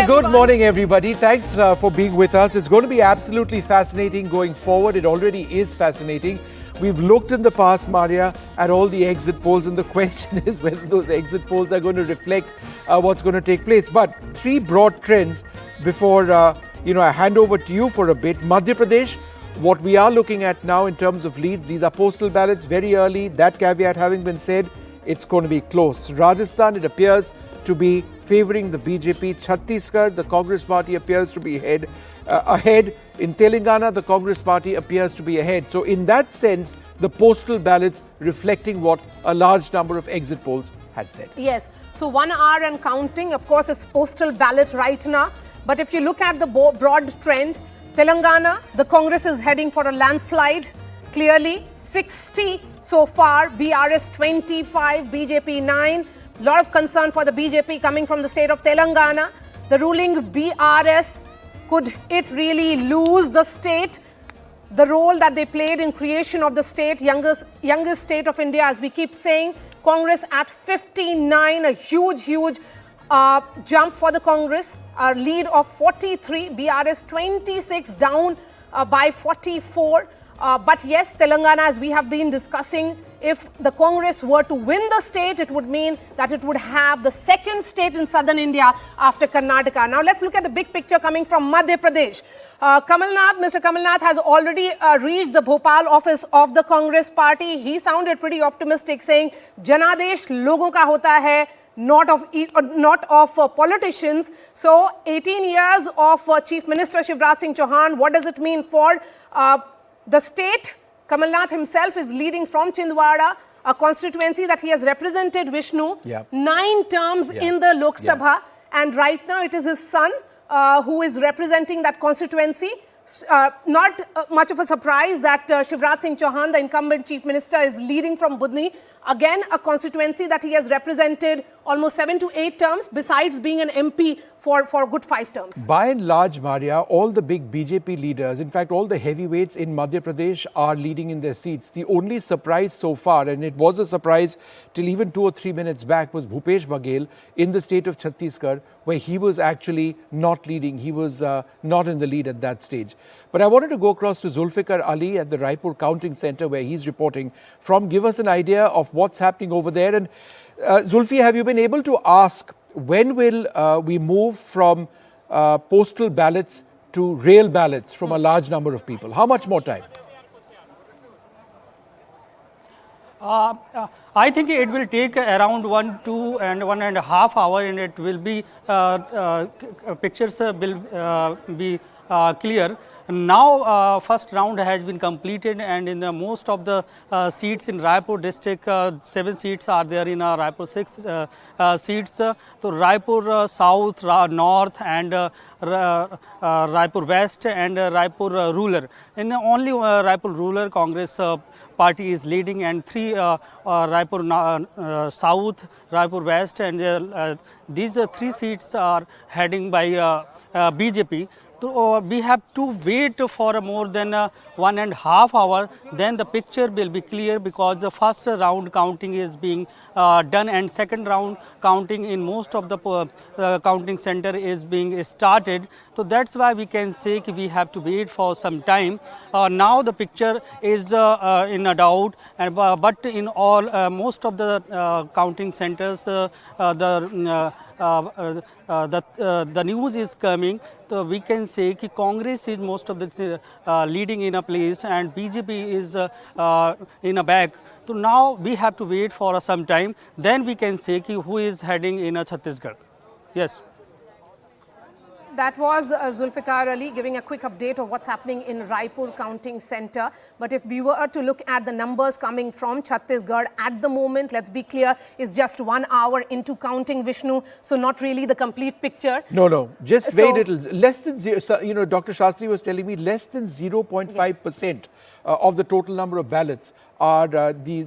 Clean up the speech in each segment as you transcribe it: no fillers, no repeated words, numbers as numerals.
good morning, everybody. Thanks for being with us. It's going to be absolutely fascinating going forward. It already is fascinating. We've looked in the past, Maria, at all the exit polls, and the question is whether those exit polls are going to reflect what's going to take place. But three broad trends before I hand over to you for a bit. Madhya Pradesh, what we are looking at now in terms of leads, these are postal ballots, very early. That caveat having been said, it's going to be close. Rajasthan, it appears to be favouring the BJP. Chhattisgarh, the Congress party appears to be ahead. In Telangana, the Congress party appears to be ahead. So in that sense, the postal ballots reflecting what a large number of exit polls had said. Yes. So 1 hour and counting. Of course, it's postal ballot right now. But if you look at the broad trend, Telangana, the Congress is heading for a landslide. Clearly, 60 so far, BRS 25, BJP 9. Lot of concern for the BJP coming from the state of Telangana. The ruling BRS, could it really lose the state? The role that they played in creation of the state, youngest state of India, as we keep saying. Congress at 59, a huge jump for the Congress. A lead of 43, BRS 26 down by 44. But yes, Telangana, as we have been discussing, if the Congress were to win the state, it would mean that it would have the second state in southern India after Karnataka. Now let's look at the big picture coming from Madhya Pradesh. Mr. Kamal Nath has already reached the Bhopal office of the Congress party. He sounded pretty optimistic, saying, Janadesh logon ka hota hai, not of politicians. So 18 years of Chief Minister Shivraj Singh Chauhan, what does it mean for the state? Kamal Nath himself is leading from Chhindwara, a constituency that he has represented, Vishnu, 9 terms in the Lok Sabha. And right now it is his son who is representing that constituency. Not much of a surprise that Shivraj Singh Chauhan, the incumbent chief minister, is leading from Budni. Again, a constituency that he has represented almost 7 to 8 terms, besides being an MP for a good 5 terms. By and large, Maria, all the big BJP leaders, in fact, all the heavyweights in Madhya Pradesh are leading in their seats. The only surprise so far, and it was a surprise till even 2 or 3 minutes back, was Bhupesh Baghel in the state of Chhattisgarh, where he was actually not leading. He was not in the lead at that stage. But I wanted to go across to Zulfikar Ali at the Raipur Counting Centre, where he's reporting from. Give us an idea of what's happening over there. And Zulfi, have you been able to ask when will we move from postal ballots to rail ballots from a large number of people? How much more time? I think it will take around 2 and 1.5 hours, and it will be pictures will be clear. Now, first round has been completed, and in most of the seats in Raipur district, 7 seats are there in Raipur, 6 seats. So Raipur South, North, and Raipur West, and Raipur Rural. In only Raipur Rural, Congress party is leading, and 3 Raipur South, Raipur West, and these 3 seats are heading by BJP. So we have to wait for more than 1.5 hours, then the picture will be clear, because the first round counting is being done, and second round counting in most of the counting center is being started. So that's why we can say we have to wait for some time. Now the picture is in a doubt, but in all most of the counting centers, the news is coming. So we can say that Congress is most of the leading in a place, and BJP is in a back. So now we have to wait for some time. Then we can say who is heading in Chhattisgarh. Yes. That was Zulfikar Ali giving a quick update of what's happening in Raipur Counting Centre. But if we were to look at the numbers coming from Chhattisgarh at the moment, let's be clear, it's just 1 hour into counting, Vishnu. So not really the complete picture. No. Just very little. Less than zero. Dr. Shastri was telling me less than 0.5% of the total number of ballots are the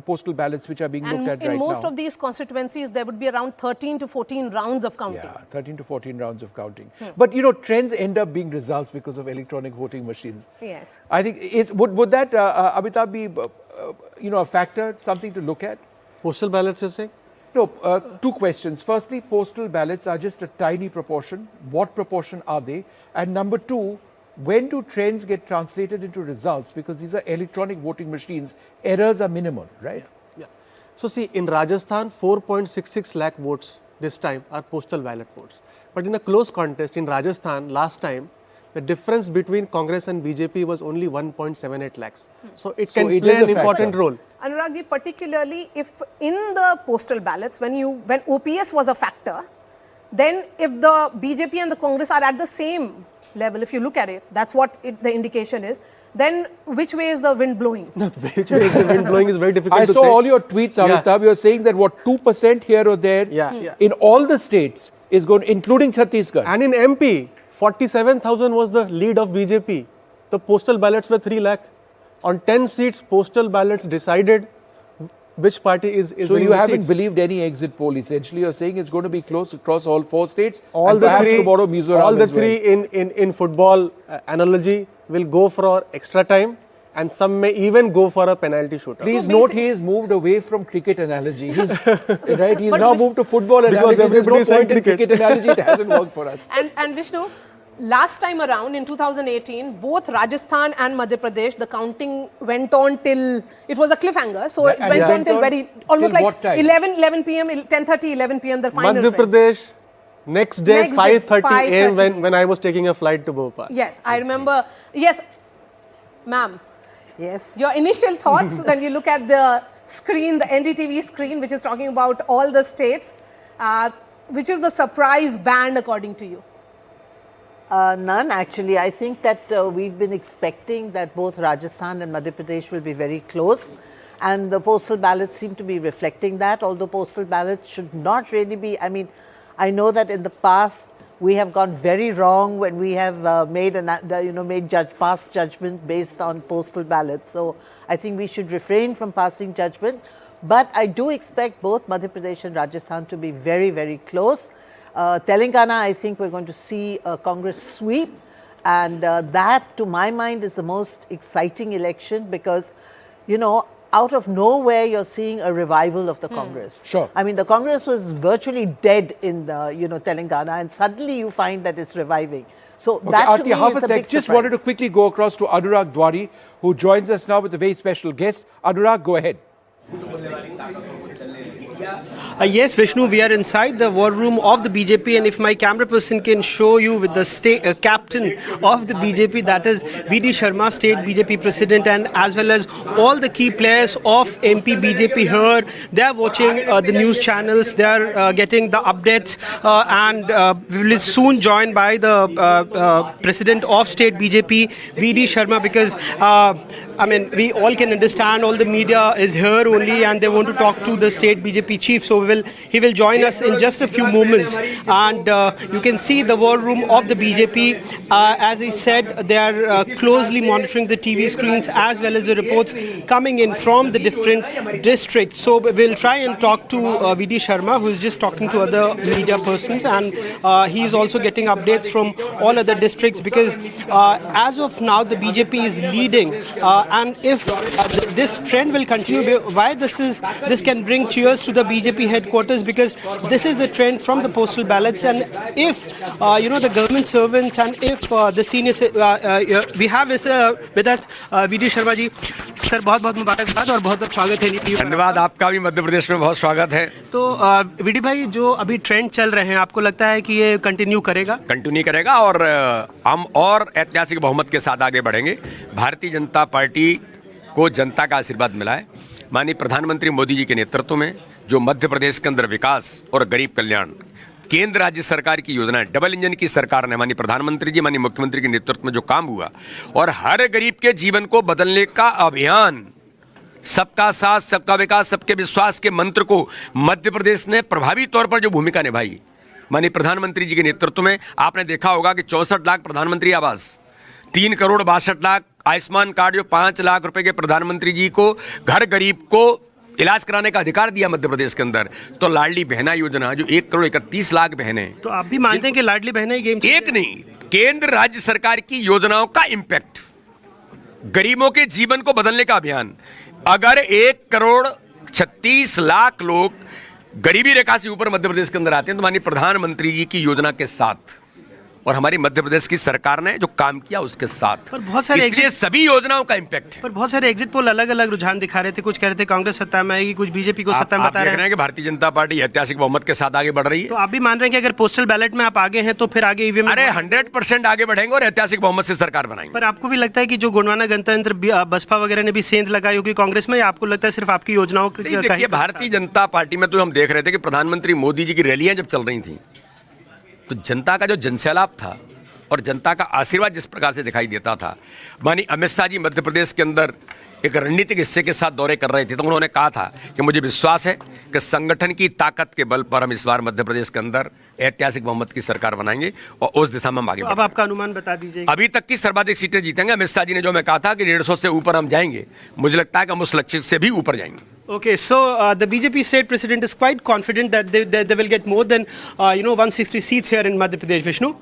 postal ballots which are being looked at right now. In most of these constituencies, there would be around 13 to 14 rounds of counting. Yeah, 13 to 14 rounds of counting. But, trends end up being results because of electronic voting machines. Yes. I think, would that, Amitabh, be, a factor, something to look at? Postal ballots, you say? No, two questions. Firstly, postal ballots are just a tiny proportion. What proportion are they? And number two, when do trends get translated into results? Because these are electronic voting machines, errors are minimal, right? Yeah. So see, in Rajasthan, 4.66 lakh votes this time are postal ballot votes. But in a close contest in Rajasthan last time, the difference between Congress and BJP was only 1.78 lakhs. So it can it play is a an important factor. role. Anurag, particularly if in the postal ballots, when OPS was a factor, then if the BJP and the Congress are at the same level, if you look at it, that's what the indication is, then which way is the wind blowing? Which way the wind blowing is very difficult I to saw say. all your tweets, Amitabh. You're saying that 2% here or there in all the states is going, including Chhattisgarh. And in MP, 47,000 was the lead of BJP. The postal ballots were 3 lakh. On 10 seats, postal ballots decided which party is So winning you the haven't seats. believed any exit poll. Essentially, you're saying it's going to be close across all 4 states. All and the perhaps three, tomorrow Mizoram all the as well. three in football analogy will go for extra time, and some may even go for a penalty shootout. Please So note he has moved away from cricket analogy. He's right. He's But now Vish- moved to football analogy. There's no everybody said point in cricket. cricket analogy. It hasn't worked for us. And Vishnu, last time around in 2018, both Rajasthan and Madhya Pradesh, the counting went on till, it was a cliffhanger. So it And went it on went till on almost till like what time? 11 p.m., 10:30, 11 p.m. the final Madhya trends. Pradesh, next day, Next day, 5:30 a.m. 5:30. when I was taking a flight to Bhopal. Yes, I remember. Yes, ma'am. Yes. Your initial thoughts when you look at the screen, the NDTV screen, which is talking about all the states, which is the surprise band according to you? None, actually. I think that we've been expecting that both Rajasthan and Madhya Pradesh will be very close. And the postal ballots seem to be reflecting that, although postal ballots should not really be. I mean, I know that in the past, we have gone very wrong when we have made passed judgment based on postal ballots. So I think we should refrain from passing judgment. But I do expect both Madhya Pradesh and Rajasthan to be very, very close. Telangana, I think we're going to see a Congress sweep. And that, to my mind, is the most exciting election because, out of nowhere, you're seeing a revival of the Congress. Sure. I mean, the Congress was virtually dead in Telangana, and suddenly you find that it's reviving. So Okay, that to Aarti, me half is a a sec. big Just surprise. wanted to quickly go across to Anurag Dwari, who joins us now with a very special guest. Anurag, go ahead. Yes, Vishnu, we are inside the war room of the BJP, and if my camera person can show you with the captain of the BJP, that is VD Sharma, state BJP president, and as well as all the key players of MP BJP here. They are watching the news channels, they are getting the updates, and we will soon join by the president of state BJP, VD Sharma, because we all can understand all the media is here only and they want to talk to the state BJP chief. So he will join us in just a few moments. And you can see the war room of the BJP. As I said, they are closely monitoring the TV screens as well as the reports coming in from the different districts. So we'll try and talk to VD Sharma, who is just talking to other media persons, and he is also getting updates from all other districts, because as of now the BJP is leading, and if this trend will continue, why this can bring cheers to the BJP headquarters, because this is the trend from the postal ballots. And if the government servants and if the senior we have with us VD Sharma ji, sir, बहुत मुबारकबाद और बहुत स्वागत है NDTV। धन्यवाद, आपका भी मध्य प्रदेश में बहुत स्वागत है। तो वीडी भाई, जो अभी ट्रेंड चल रहे हैं, आपको लगता है कि ये कंटिन्यू करेगा और हम और ऐतिहासिक बहुमत के साथ आगे बढ़ेंगे। भारतीय जनता पार्टी को जनता का आशीर्वाद मिला है। माननीय प्रधानमंत्री मोदी जी के नेतृत्व में जो मध्य प्रदेश के अंदर विकास और गरीब कल्याण, केंद्र राज्य सरकार की योजना, डबल इंजन की सरकार ने माननीय प्रधानमंत्री जी, माननीय मुख्यमंत्री के नेतृत्व में जो काम हुआ और हर गरीब के जीवन को बदलने का अभियान, सबका साथ सबका विकास सबके विश्वास के मंत्र को मध्य प्रदेश ने प्रभावी तौर पर जो भूमिका निभाई माननीय प्रधानमंत्री जी के नेतृत्व में, आपने देखा होगा कि 64 लाख प्रधानमंत्री आवास, 3 करोड़ 62 लाख आयुष्मान कार्ड, जो 5 लाख रुपए के प्रधानमंत्री जी को घर गरीब को इलाज कराने का अधिकार दिया मध्य प्रदेश के अंदर, तो लाडली बहना योजना जो 1 करोड़ 31 लाख बहनें, तो आप भी मानते हैं कि लाडली बहना ही गेम एक नहीं, केंद्र राज्य सरकार की योजनाओं का इंपैक्ट, गरीबों के जीवन को बदलने का अभियान। अगर 1 करोड़ 36 लाख लोग गरीबी रेखा से ऊपर मध्य प्रदेश के अंदर आते हैं, तो माननीय प्रधानमंत्री जी की योजना के साथ और हमारी मध्य प्रदेश की सरकार ने जो काम किया उसके साथ, पर बहुत सारे इसलिए सभी योजनाओं का इंपैक्ट है। पर बहुत सारे एग्जिट पोल अलग अलग रुझान दिखा रहे थे, कुछ कह रहे थे कांग्रेस सत्ता में आएगी, कुछ बीजेपी को सत्ता में बता रहे हैं कि भारतीय जनता पार्टी ऐतिहासिक बहुमत के साथ आगे बढ़ रही है। तो आप भी मान रहे हैं कि अगर पोस्टल बैलेट में आप आगे हैं तो फिर आगे ईवीएम में? अरे 100% आगे बढ़ेंगे और ऐतिहासिक बहुमत से सरकार बनाएंगे। पर आपको भी लगता है कि जो गोंडवाना गणतंत्र बसपा वगैरह ने भी सेंध लगाई होगी कांग्रेस में, या आपको लगता है सिर्फ आपकी योजनाओं का? देखिए, भारतीय जनता पार्टी में तो हम देख रहे थे कि प्रधानमंत्री मोदी जी की रैलियां जब चल रही थी तो जनता का जो जनसैलाब था और जनता का आशीर्वाद जिस प्रकार से दिखाई देता था, माननीय अमित शाह जी मध्य प्रदेश के अंदर एक रणनीतिक हिस्से के साथ दौरे कर रहे थे, तो उन्होंने कहा था कि मुझे विश्वास है कि संगठन की ताकत के बल पर हम इस बार मध्य प्रदेश के अंदर ऐतिहासिक बहुमत की सरकार बनाएंगे और उस दिशा में हम आगे अब आपका अनुमान बता दीजिए। अभी तक की सर्वाधिक सीटें जीतेंगे अमित शाह जी ने, जो मैं कहा था कि 150 से ऊपर हम जाएंगे, मुझे लगता है कि हम उस लक्ष्य से भी ऊपर जाएंगे। Okay, so the BJP state president is quite confident that they will get more than 160 seats here in Madhya Pradesh. Vishnu?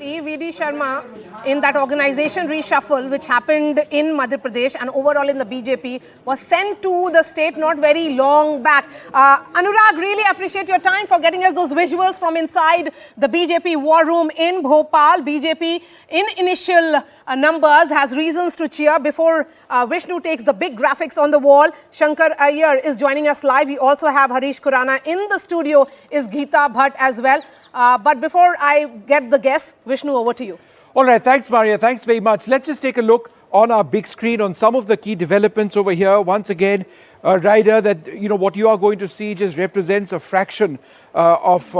VD Sharma, in that organization reshuffle which happened in Madhya Pradesh and overall in the BJP, was sent to the state not very long back. Anurag, really appreciate your time for getting us those visuals from inside the BJP war room in Bhopal. BJP in initial numbers has reasons to cheer. Before Vishnu takes the big graphics on the wall, Shankar Iyer is joining us live. We also have Harish Khurana in the studio, is Geeta Bhatt as well. But before I get the guests, Vishnu, over to you. All right, thanks, Maria. Thanks very much. Let's just take a look on our big screen on some of the key developments over here. Once again, Ryder, that what you are going to see just represents a fraction of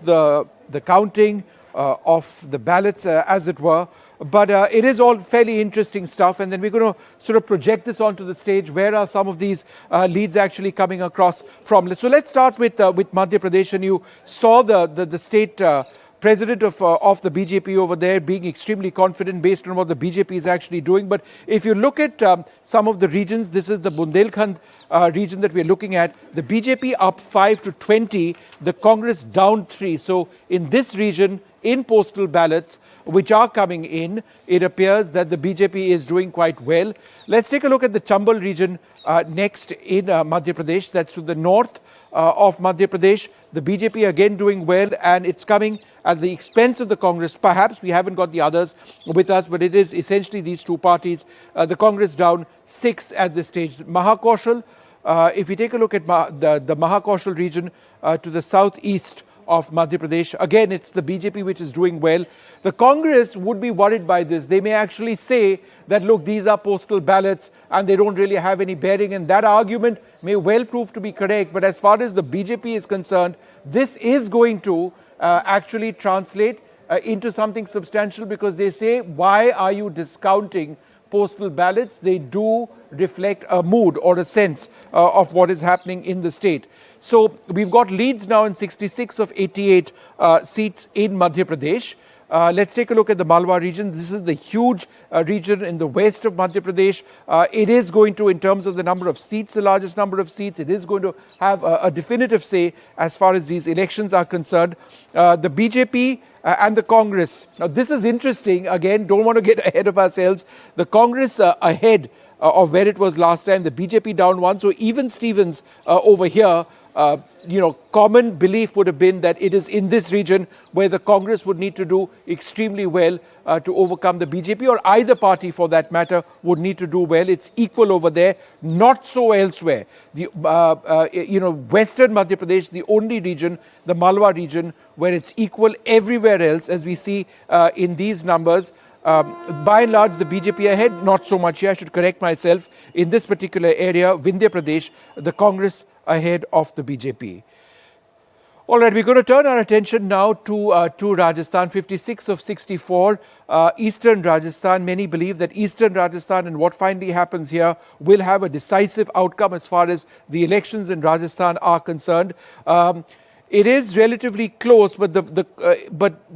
the counting of the ballots, as it were. But it is all fairly interesting stuff, and then we're going to sort of project this onto the stage. Where are some of these leads actually coming across from? So let's start with Madhya Pradesh, and you saw the state president of the BJP over there being extremely confident based on what the BJP is actually doing. But if you look at some of the regions, this is the Bundelkhand region that we're looking at. The BJP up 5 to 20, the Congress down 3. So in this region, in postal ballots which are coming in, it appears that the BJP is doing quite well. Let's take a look at the Chambal region next in Madhya Pradesh. That's to the north of Madhya Pradesh. The BJP again doing well, and it's coming at the expense of the Congress. Perhaps we haven't got the others with us, but it is essentially these two parties. The Congress down 6 at this stage. Mahakoshal, if we take a look at the Mahakoshal region to the southeast of Madhya Pradesh, again it's the BJP which is doing well. The Congress would be worried by this. They may actually say that, look, these are postal ballots and they don't really have any bearing, and that argument may well prove to be correct. But as far as the BJP is concerned, this is going to actually translate into something substantial, because they say, why are you discounting postal ballots? They do reflect a mood or a sense of what is happening in the state. So we've got leads now in 66 of 88 seats in Madhya Pradesh. Let's take a look at the Malwa region. This is the huge region in the west of Madhya Pradesh. It is going to, in terms of the number of seats, the largest number of seats, it is going to have a definitive say as far as these elections are concerned. The BJP and the Congress. Now, this is interesting. Again, don't want to get ahead of ourselves. The Congress ahead of where it was last time. The BJP down 1. So even Stevens over here, common belief would have been that it is in this region where the Congress would need to do extremely well to overcome the BJP, or either party for that matter would need to do well. It's equal over there, not so elsewhere. The western Madhya Pradesh, the only region, the Malwa region, where it's equal. Everywhere else, as we see in these numbers, by and large, the BJP ahead, not so much here. I should correct myself. In this particular area, Vindhya Pradesh, the Congress ahead of the BJP. All right, we're going to turn our attention now to Rajasthan, 56 of 64, Eastern Rajasthan. Many believe that Eastern Rajasthan and what finally happens here will have a decisive outcome as far as the elections in Rajasthan are concerned. It is relatively close, but the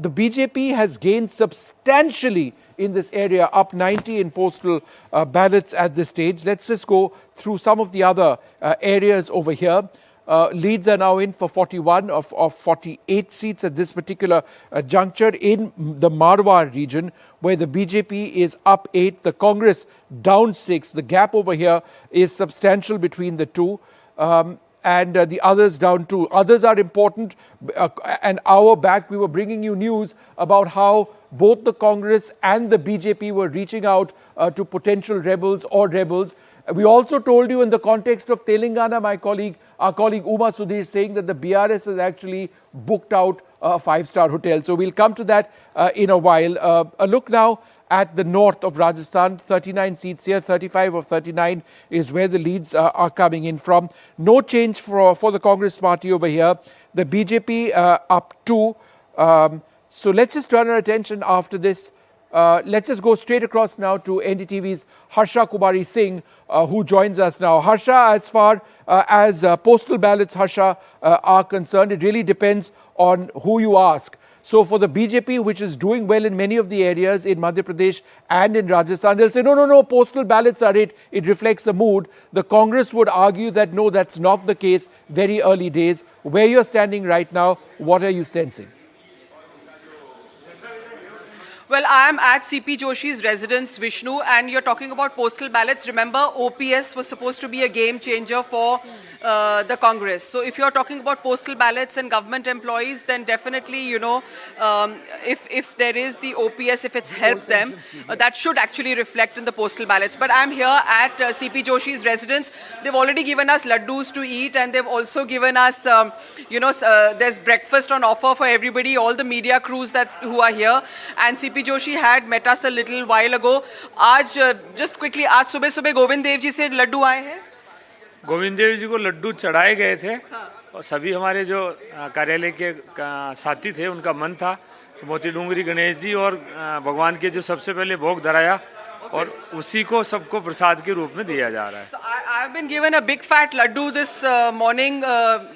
BJP has gained substantially in this area, up 90 in postal ballots at this stage. Let's just go through some of the other areas over here. Leads are now in for 41 of 48 seats at this particular juncture in the Marwar region, where the BJP is up 8, the Congress down 6. The gap over here is substantial between the two. and the others down too. Others are important. An hour back, we were bringing you news about how both the Congress and the BJP were reaching out to potential rebels or rebels. We also told you in the context of Telangana, our colleague Uma Sudesh saying that the BRS has actually booked out a five-star hotel. So we'll come to that in a while. A look now at the north of Rajasthan, 39 seats here, 35 of 39 is where the leads are coming in from. No change for the Congress party over here. The BJP up 2. So let's just turn our attention after this. Let's just go straight across now to NDTV's Harsha Kumari Singh, who joins us now. Harsha, as far as postal ballots, Harsha, are concerned, it really depends on who you ask. So for the BJP, which is doing well in many of the areas in Madhya Pradesh and in Rajasthan, they'll say, no, postal ballots are it. It reflects a mood. The Congress would argue that, no, that's not the case, very early days. Where you're standing right now, what are you sensing? Well, I am at CP Joshi's residence, Vishnu, and you're talking about postal ballots. Remember, OPS was supposed to be a game changer for the Congress. So if you're talking about postal ballots and government employees, then definitely, if there is the OPS, if it's helped them, that should actually reflect in the postal ballots. But I'm here at CP Joshi's residence. They've already given us laddus to eat, and they've also given us, there's breakfast on offer for everybody, all the media crews who are here. And CP Joshi had met us a little while ago. Just quickly, आज सुबह गोविंद देव जी से लड्डू आए हैं. गोविंद देव जी को लड्डू चढ़ाए गए थे और सभी हमारे जो कार्यालय के साथी थे उनका मन था तो मोती डूंगरी गणेश जी और भगवान के जो सबसे पहले भोग धराया और उसी को सबको प्रसाद के रूप में दिया जा रहा है. So I've been given a big fat laddu this morning,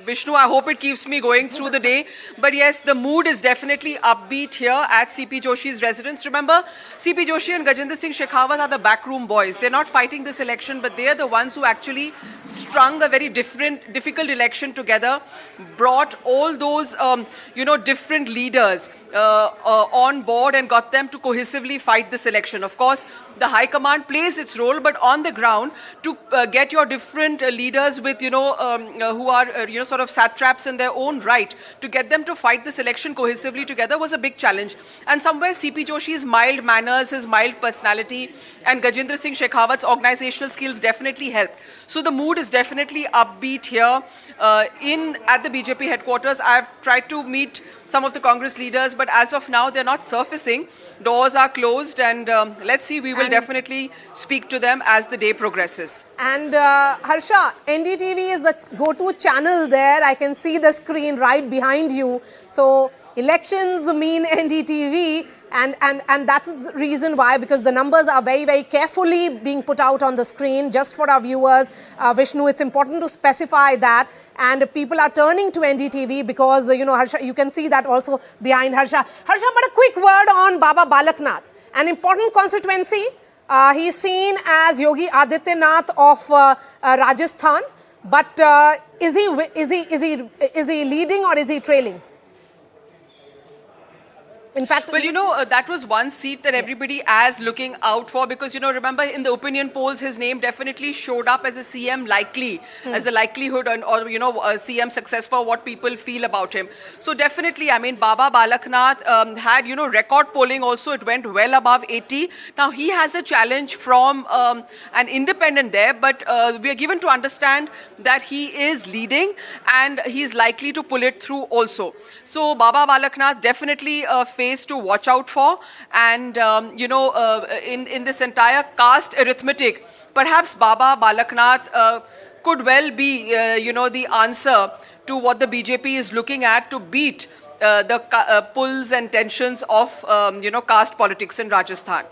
Vishnu. I hope it keeps me going through the day. But yes, the mood is definitely upbeat here at CP Joshi's residence. Remember, CP Joshi and Gajendra Singh Shekhawat are the backroom boys. They're not fighting this election, but they are the ones who actually strung a very difficult election together, brought all those, different leaders on board and got them to cohesively fight this election. Of course, the High Command plays its role, but on the ground, to get your different leaders with, who are, sort of satraps in their own right, to get them to fight this election cohesively together was a big challenge. And somewhere CP Joshi's mild manners, his mild personality, and Gajendra Singh Shekhawat's organizational skills definitely helped. So the mood is definitely upbeat here at the BJP headquarters. I've tried to meet some of the Congress leaders, but as of now, they're not surfacing. Doors are closed, and let's see, we will definitely speak to them as the day progresses. And Harsha, NDTV is the go-to channel there. I can see the screen right behind you. So elections mean NDTV, and that's the reason why, because the numbers are very, very carefully being put out on the screen just for our viewers. Vishnu, it's important to specify that, and people are turning to NDTV because, Harsha, you can see that also behind Harsha. Harsha, but a quick word on Baba Balaknath, an important constituency. He's seen as Yogi Adityanath of Rajasthan, but is he leading or is he trailing? In fact, well, that was one seat that everybody is looking out for because, remember in the opinion polls, his name definitely showed up as a CM likely, as the likelihood or a CM success for what people feel about him. So definitely, Baba Balaknath had, record polling also. It went well above 80. Now, he has a challenge from an independent there, but we are given to understand that he is leading and he is likely to pull it through also. So, Baba Balaknath definitely face to watch out for, and in this entire caste arithmetic, perhaps Baba Balaknath could well be the answer to what the BJP is looking at to beat the pulls and tensions of caste politics in Rajasthan.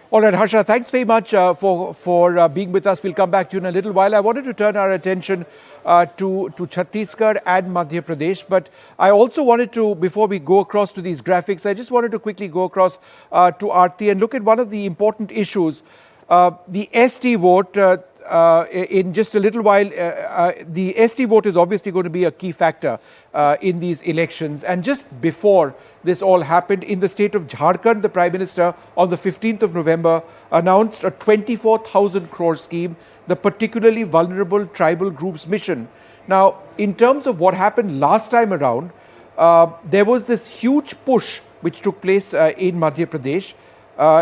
All right, Harsha, thanks very much for being with us. We'll come back to you in a little while. I wanted to turn our attention to Chhattisgarh and Madhya Pradesh, but I also wanted to, before we go across to these graphics, I just wanted to quickly go across to Aarti and look at one of the important issues, the ST vote. In just a little while, the ST vote is obviously going to be a key factor in these elections. And just before this all happened, in the state of Jharkhand, the Prime Minister on the 15th of November announced a 24,000 crore scheme, the particularly vulnerable tribal groups mission, Now, in terms of what happened last time around, there was this huge push which took place in Madhya Pradesh.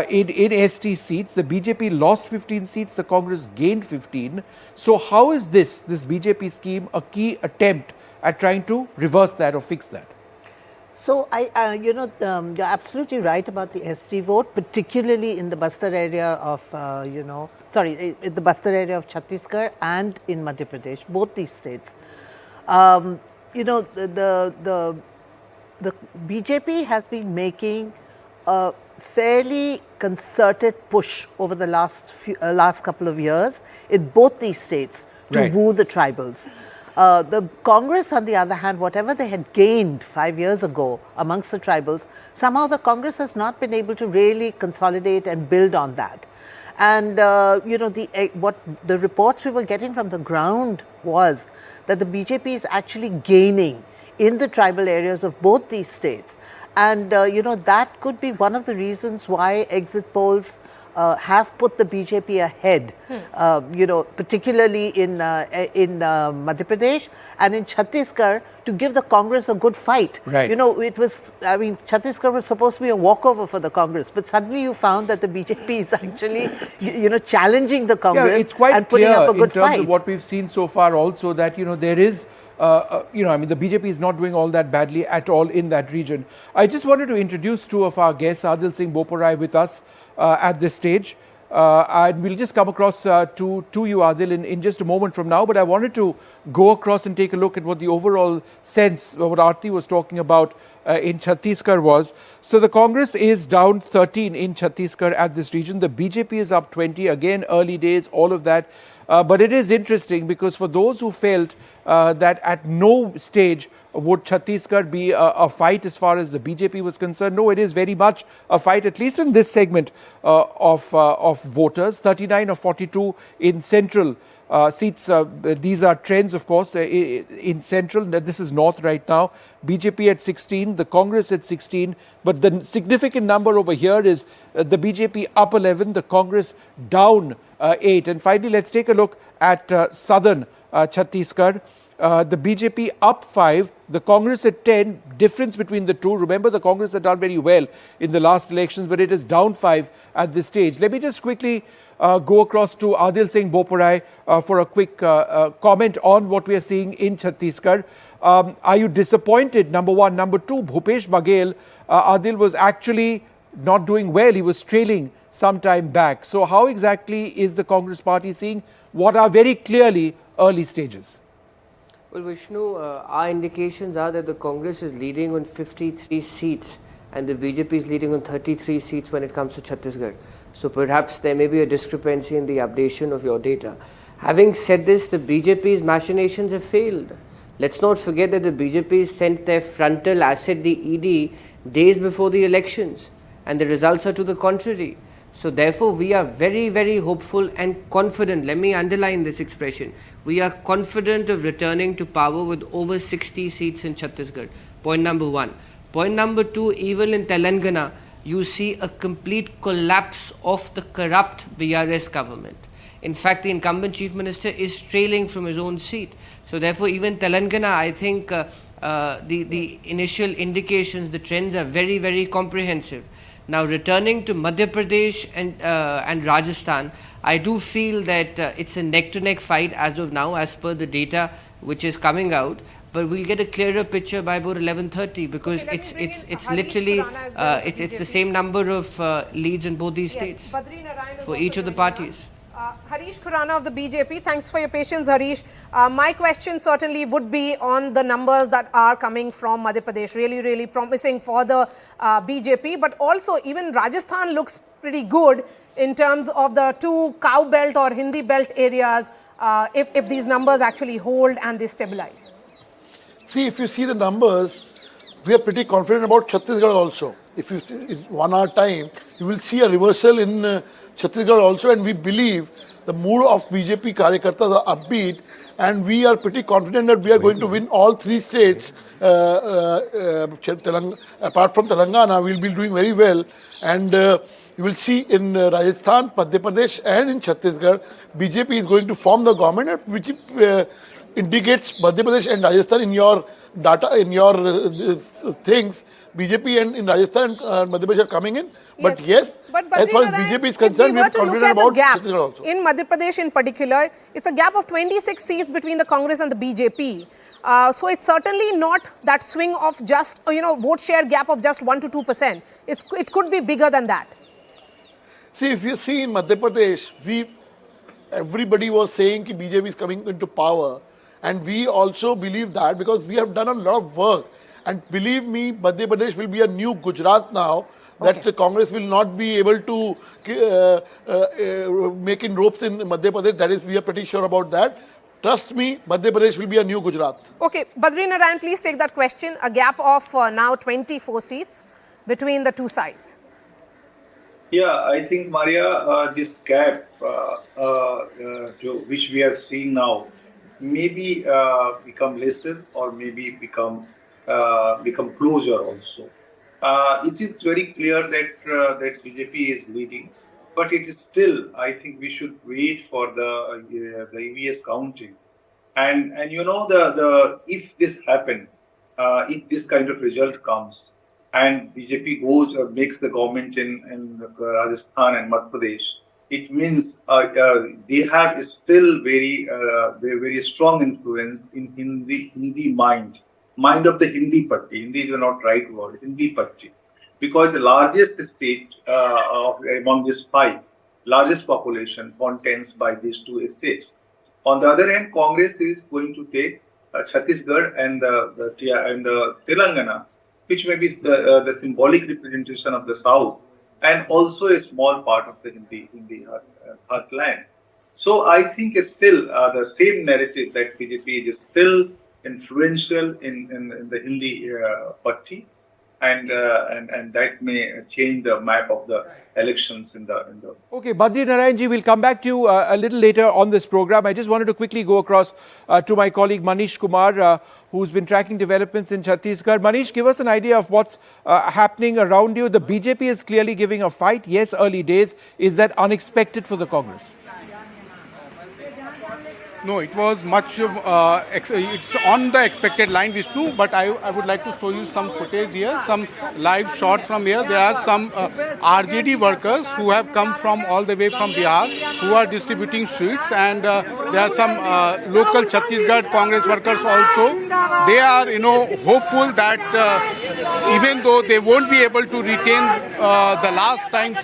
In ST seats, the BJP lost 15 seats, the Congress gained 15. So how is this BJP scheme a key attempt at trying to reverse that or fix that? So, you're absolutely right about the ST vote, particularly in the Bastar area of, in the Bastar area of Chhattisgarh and in Madhya Pradesh, both these states. The BJP has been making a fairly concerted push over the last couple of years in both these states to woo the tribals. The Congress, on the other hand, whatever they had gained 5 years ago amongst the tribals, somehow the Congress has not been able to really consolidate and build on that. And what the reports we were getting from the ground was that the BJP is actually gaining in the tribal areas of both these states. And that could be one of the reasons why exit polls have put the BJP ahead, particularly in Madhya Pradesh and in Chhattisgarh, to give the Congress a good fight. Right. Chhattisgarh was supposed to be a walkover for the Congress, but suddenly you found that the BJP is actually, challenging the Congress it's quite and putting clear up a good in terms fight. of what we've seen so far also that, there is the BJP is not doing all that badly at all in that region. I just wanted to introduce two of our guests, Adil Singh Boparai with us at this stage. And we'll just come across to you, Adil, in just a moment from now. But I wanted to go across and take a look at what the overall sense, what Aarti was talking about in Chhattisgarh was. So the Congress is down 13 in Chhattisgarh at this region. The BJP is up 20. Again, early days, all of that. But it is interesting because for those who felt that at no stage would Chhattisgarh be a fight as far as the BJP was concerned, no, it is very much a fight, at least in this segment of voters. 39 or 42 in central seats. These are trends, of course, in central. This is north right now. BJP at 16, the Congress at 16. But the significant number over here is the BJP up 11, the Congress down 8. And finally, let's take a look at southern Chhattisgarh. The BJP up 5, the Congress at 10, difference between the two. Remember, the Congress had done very well in the last elections, but it is down 5 at this stage. Let me just quickly go across to Adil Singh Boparai for a quick comment on what we are seeing in Chhattisgarh. Are you disappointed, number one? Number two, Bhupesh Baghel, Adil, was actually not doing well. He was trailing some time back. So how exactly is the Congress party seeing what are very clearly early stages? Well, Vishnu, our indications are that the Congress is leading on 53 seats and the BJP is leading on 33 seats when it comes to Chhattisgarh. So perhaps there may be a discrepancy in the updation of your data. Having said this, the BJP's machinations have failed. Let's not forget that the BJP sent their frontal asset, the ED, days before the elections, and the results are to the contrary. So therefore, we are very, very hopeful and confident. Let me underline this expression. We are confident of returning to power with over 60 seats in Chhattisgarh. Point number one. Point number two, even in Telangana, you see a complete collapse of the corrupt BRS government. In fact, the incumbent chief minister is trailing from his own seat. So therefore, even Telangana, I think the initial indications, the trends are very, very comprehensive. Now, returning to Madhya Pradesh and Rajasthan, I do feel that it's a neck-to-neck fight as of now, as per the data which is coming out. But we'll get a clearer picture by about 11:30 because it's literally it's the same number of leads in both these states for each of the parties. Harish Khurana of the BJP, thanks for your patience, Harish. My question certainly would be on the numbers that are coming from Madhya Pradesh, really, really promising for the BJP, but also even Rajasthan looks pretty good in terms of the two cow belt or Hindi belt areas, if these numbers actually hold and they stabilize. See, if you see the numbers, we are pretty confident about Chhattisgarh also. If you see it's 1 hour time, you will see a reversal in Chhattisgarh also, and we believe the mood of BJP Karyakartas are upbeat, and we are pretty confident that we are going to win all 3 states. Apart from Telangana, we will be doing very well, and you will see in Rajasthan, Madhya Pradesh and in Chhattisgarh, BJP is going to form the government, which indicates Madhya Pradesh and Rajasthan in your data, in your things. BJP and in Rajasthan and Madhya Pradesh are coming in. But yes, as far as BJP is concerned, we are confident about Chhattisgarh also. In Madhya Pradesh in particular, it's a gap of 26 seats between the Congress and the BJP. So it's certainly not that swing of just, vote share gap of just 1 to 2%. It could be bigger than that. See, if you see in Madhya Pradesh, everybody was saying that BJP is coming into power. And we also believe that because we have done a lot of work. And believe me, Madhya Pradesh will be a new Gujarat now. That the Congress will not be able to make inroads in Madhya Pradesh. That is, we are pretty sure about that. Trust me, Madhya Pradesh will be a new Gujarat. Okay, Badri Narayan, please take that question. A gap of now 24 seats between the two sides. Yeah, I think, Maria, this gap which we are seeing now maybe become lesser or maybe become closer also. It is very clear that that BJP is leading, but it is still, I think we should wait for the EVS counting, and if this happen, if this kind of result comes, and BJP makes the government in Rajasthan and Madhya Pradesh, it means they have still very strong influence in Hindi mind of the Hindi party. Hindi is not right word, Hindi party, because the largest state among these five, largest population contains by these two states. On the other hand, Congress is going to take Chhattisgarh and the Telangana, which may be the symbolic representation of the South, and also a small part of the Hindi heartland. So I think it's still the same narrative that BJP is still influential in the Hindi party, and that may change the map of the elections in the. Okay, Badri Narayan ji, we'll come back to you a little later on this program. I just wanted to quickly go across to my colleague Manish Kumar, who's been tracking developments in Chhattisgarh. Manish, give us an idea of what's happening around you. The BJP is clearly giving a fight. Yes, early days. Is that unexpected for the Congress? No, it was much, it's on the expected line, Vishnu, but I would like to show you some footage here, some live shots from here. There are some RJD workers who have come from all the way from Bihar, who are distributing sweets, and there are some local Chhattisgarh Congress workers also. They are, hopeful that even though they won't be able to retain the last time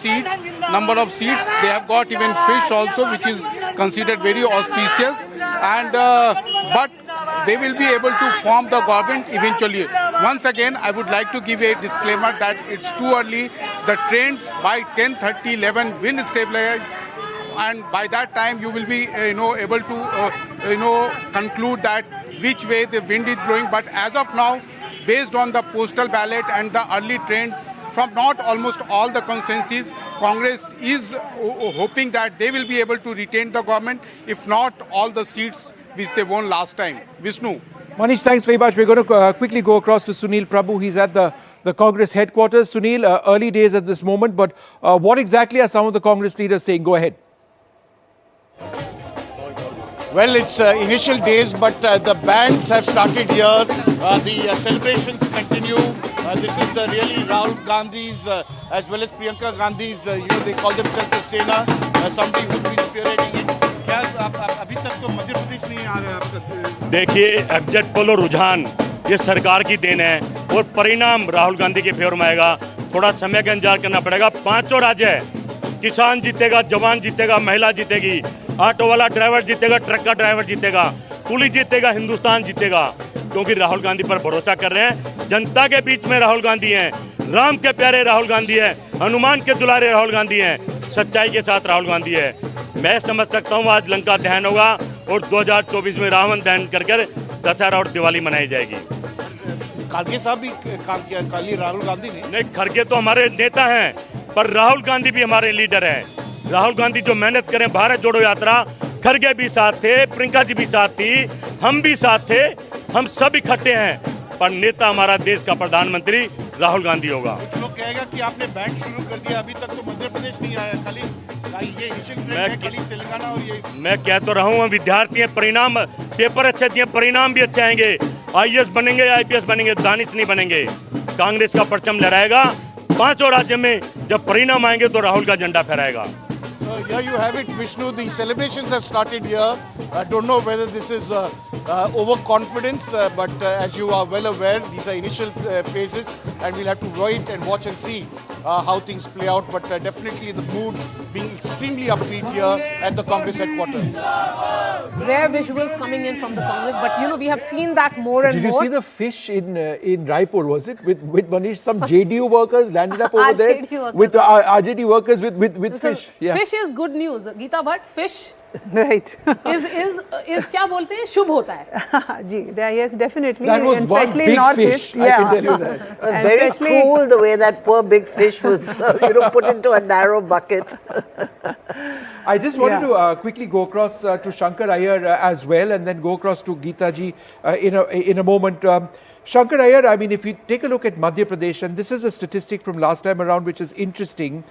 number of seats, they have got even fish also, which is considered very auspicious. And but they will be able to form the government eventually. Once again, I would like to give a disclaimer that it's too early. The trends by 10:30, 11 will stabilize, and by that time you will be able to conclude that which way the wind is blowing. But as of now, based on the postal ballot and the early trends from not almost all the consensus, Congress is hoping that they will be able to retain the government, if not all the seats which they won last time. Vishnu. Manish, thanks very much. We're going to quickly go across to Sunil Prabhu. He's at the Congress headquarters. Sunil, early days at this moment, but what exactly are some of the Congress leaders saying? Go ahead. Well, it's initial days, but the bands have started here. The celebrations continue. This is really Rahul Gandhi's as well as Priyanka Gandhi's, they call themselves the Sena, somebody who's been spearheading it. अभी तक तो मध्य प्रदेश नहीं आ रहा है। देखिए, exit poll और रुझान ये सरकार की देन है और परिणाम राहुल गांधी के फेवर में आएगा। थोड़ा समय का इंतजार करना पड़ेगा। पांचों राज्य है, किसान जीतेगा, जवान जीतेगा, महिला जीतेगी, ऑटो वाला ड्राइवर जीतेगा, ट्रक का ड्राइवर जीतेगा, पुलिस जीतेगा, हिंदुस्तान जीतेगा, क्योंकि राहुल गांधी पर भरोसा कर रहे हैं। जनता के बीच में राहुल गांधी हैं, राम के प्यारे राहुल गांधी हैं, हनुमान के दुलारे राहुल गांधी हैं, सच्चाई के साथ राहुल गांधी है। मैं समझ सकता हूँ आज लंका दहन होगा और 2024 में रावण दहन कर दशहरा और दिवाली मनाई जाएगी। खड़गे साहब भी काम किया खाली राहुल गांधी ने नहीं, खड़गे तो हमारे नेता हैं, पर राहुल गांधी भी हमारे लीडर हैं। राहुल गांधी जो मेहनत करें, भारत जोड़ो यात्रा, खड़गे भी साथ थे, प्रियंका जी भी साथ थी, हम भी साथ थे, हम सब इकट्ठे हैं, पर नेता हमारा देश का प्रधानमंत्री राहुल गांधी होगा। कुछ लोग कहेगा कि आपने बैंड शुरू कर दिया, अभी तक तो मध्य प्रदेश नहीं आया, खाली ये इनिशियल ट्रेंड है खाली तेलंगाना और ये मैं कह तो रहा हूँ विद्यार्थी हैं, परिणाम पेपर अच्छे दिए, परिणाम भी अच्छे आएंगे। आईएएस बनेंगे, आईपीएस बनेंगे, दानिश नहीं बनेंगे। कांग्रेस का परचम लहराएगा 5 राज्य में। जब परिणाम आएंगे तो राहुल का झंडा फहराएगा। So here you have it, Vishnu. The celebrations have started here. I don't know whether this is overconfidence, but as you are well aware, these are initial phases, and we'll have to wait and watch and see how things play out. But definitely the mood being extremely upbeat here at the Congress headquarters. Rare visuals coming in from the Congress, but you know we have seen that more and more. Did you see the fish in Raipur? Was it with Manish? Some JDU workers landed up over there with RJD workers with fish. Yeah. Fish is good news. Geeta Bhatt, fish Right. is क्या बोलते हैं शुभ होता है. Yes, definitely. That was one especially big North fish. East. I can tell you that. Very cool the way that poor big fish was, put into a narrow bucket. I just wanted to quickly go across to Shankar Iyer as well, and then go across to Geeta ji in a moment. Shankar Iyer, I mean, if you take a look at Madhya Pradesh, and this is a statistic from last time around, which is interesting.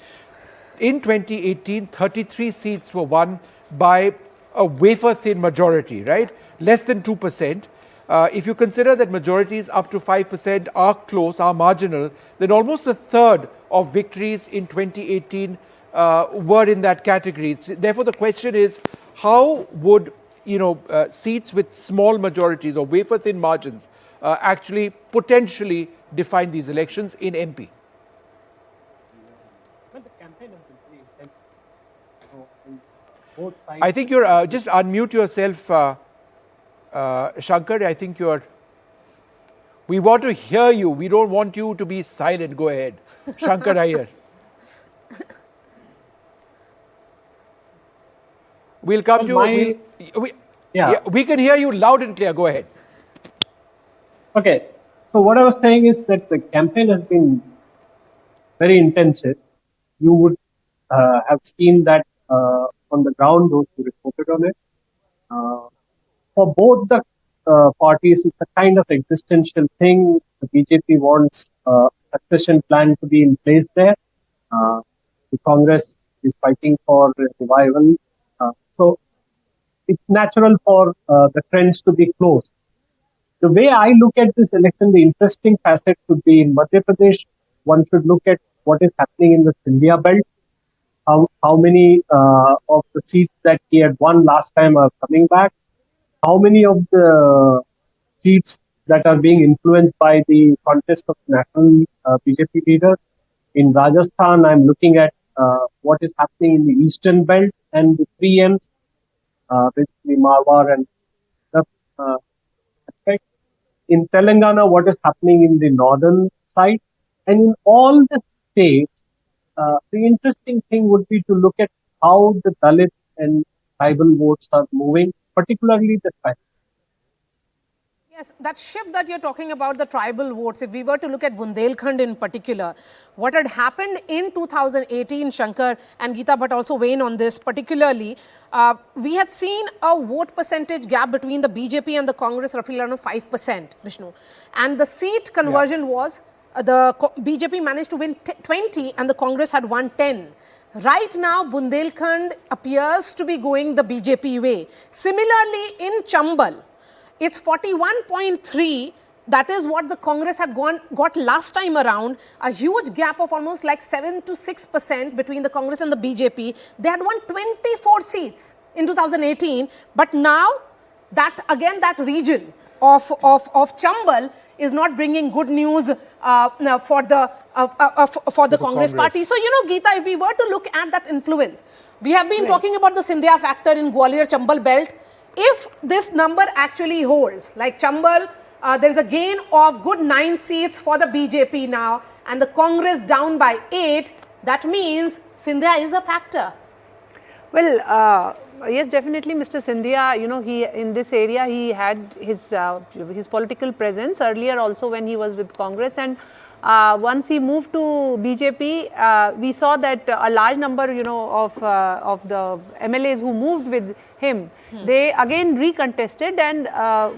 In 2018, 33 seats were won by a wafer-thin majority, right? Less than 2%. If you consider that majorities up to 5% are close, are marginal, then almost a third of victories in 2018 were in that category. Therefore, the question is, how would seats with small majorities or wafer-thin margins actually potentially define these elections in MP? I think you're just unmute yourself, Shankar. I think we want to hear you. We don't want you to be silent. Go ahead, Shankar Iyer. We'll come to you. We can hear you loud and clear. Go ahead. Okay. So what I was saying is that the campaign has been very intensive. You would have seen that on the ground, those who reported on it. For both the parties, it's a kind of existential thing. The BJP wants a succession plan to be in place there. The Congress is fighting for revival. So it's natural for the trends to be close. The way I look at this election, the interesting facet could be in Madhya Pradesh. One should look at what is happening in the Sindhya belt. How many of the seats that he had won last time are coming back? How many of the seats that are being influenced by the contest of national BJP leaders? In Rajasthan, I'm looking at what is happening in the eastern belt and the 3Ms, basically Marwar and the aspect. In Telangana, what is happening in the northern side. And in all the states, the interesting thing would be to look at how the Dalit and tribal votes are moving, particularly the tribal. Yes, that shift that you're talking about, the tribal votes, if we were to look at Bundelkhand in particular, what had happened in 2018, Shankar and Geeta Bhatt also weigh in on this particularly, we had seen a vote percentage gap between the BJP and the Congress roughly around 5%, Vishnu. And the seat conversion was the BJP managed to win 20 and the Congress had won 10. Right now, Bundelkhand appears to be going the BJP way. Similarly, in Chambal, it's 41.3. That is what the Congress had got last time around. A huge gap of almost like 7 to 6% between the Congress and the BJP. They had won 24 seats in 2018. But now, that region of Chambal is not bringing good news for the Congress party. So, Geeta, if we were to look at that influence, we have been talking about the Sindhya factor in Gwalior-Chambal belt. If this number actually holds, like Chambal, there is a gain of good 9 seats for the BJP now, and the Congress down by 8, that means Sindhya is a factor. Well, yes, definitely, Mr. Sindhya, he in this area, he had his political presence earlier also when he was with Congress. And Once he moved to BJP, we saw that a large number, of the MLAs who moved with him, they again recontested, and